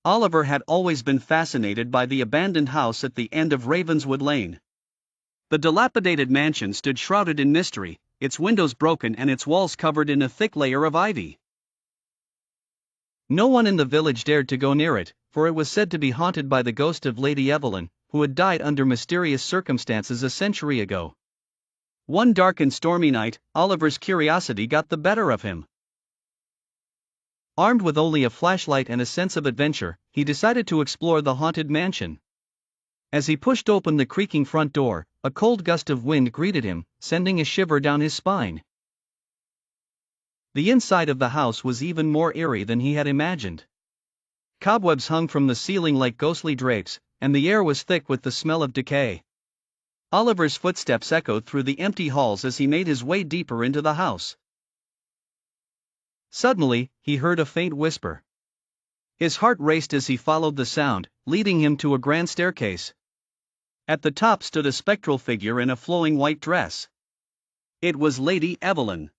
Oliver had always been fascinated by the abandoned house at the end of Ravenswood Lane. The dilapidated mansion stood shrouded in mystery, its windows broken and its walls covered in a thick layer of ivy. No one in the village dared to go near it, for it was said to be haunted by the ghost of Lady Evelyn, who had died under mysterious circumstances a century ago. One dark and stormy night, Oliver's curiosity got the better of him. Armed with only a flashlight and a sense of adventure, he decided to explore the haunted mansion. As he pushed open the creaking front door, a cold gust of wind greeted him, sending a shiver down his spine. The inside of the house was even more eerie than he had imagined. Cobwebs hung from the ceiling like ghostly drapes, and the air was thick with the smell of decay. Oliver's footsteps echoed through the empty halls as he made his way deeper into the house. Suddenly, he heard a faint whisper. His heart raced as he followed the sound, leading him to a grand staircase. At the top stood a spectral figure in a flowing white dress. It was Lady Evelyn.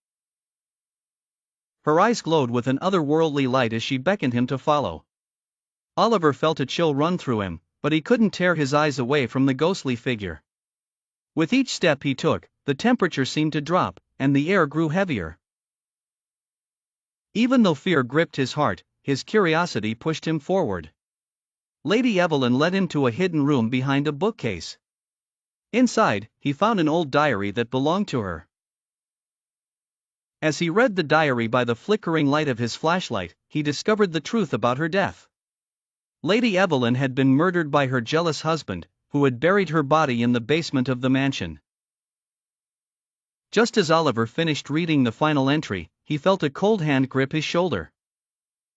Her eyes glowed with an otherworldly light as she beckoned him to follow. Oliver felt a chill run through him, but he couldn't tear his eyes away from the ghostly figure. With each step he took, the temperature seemed to drop, and the air grew heavier. Even though fear gripped his heart, his curiosity pushed him forward. Lady Evelyn led him to a hidden room behind a bookcase. Inside, he found an old diary that belonged to her. As he read the diary by the flickering light of his flashlight, he discovered the truth about her death. Lady Evelyn had been murdered by her jealous husband, who had buried her body in the basement of the mansion. Just as Oliver finished reading the final entry, he felt a cold hand grip his shoulder.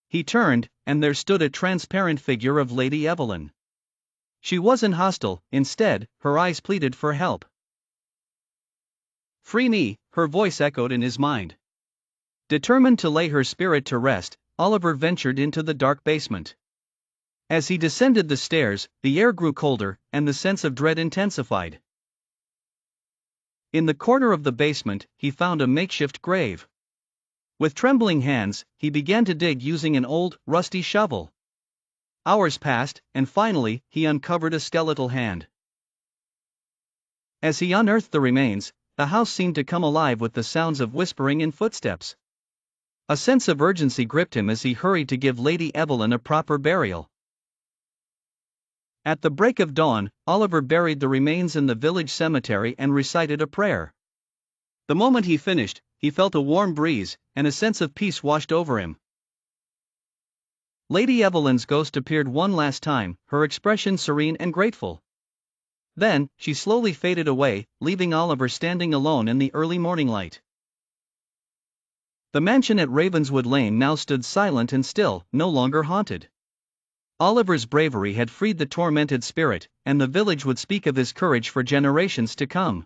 He turned, and there stood a transparent figure of Lady Evelyn. She wasn't hostile, instead, her eyes pleaded for help. "Free me," her voice echoed in his mind. Determined to lay her spirit to rest, Oliver ventured into the dark basement. As he descended the stairs, the air grew colder, and the sense of dread intensified. In the corner of the basement, he found a makeshift grave. With trembling hands, he began to dig using an old, rusty shovel. Hours passed, and finally, he uncovered a skeletal hand. As he unearthed the remains, the house seemed to come alive with the sounds of whispering and footsteps. A sense of urgency gripped him as he hurried to give Lady Evelyn a proper burial. At the break of dawn, Oliver buried the remains in the village cemetery and recited a prayer. The moment he finished, he felt a warm breeze, and a sense of peace washed over him. Lady Evelyn's ghost appeared one last time, her expression serene and grateful. Then, she slowly faded away, leaving Oliver standing alone in the early morning light. The mansion at Ravenswood Lane now stood silent and still, no longer haunted. Oliver's bravery had freed the tormented spirit, and the village would speak of his courage for generations to come.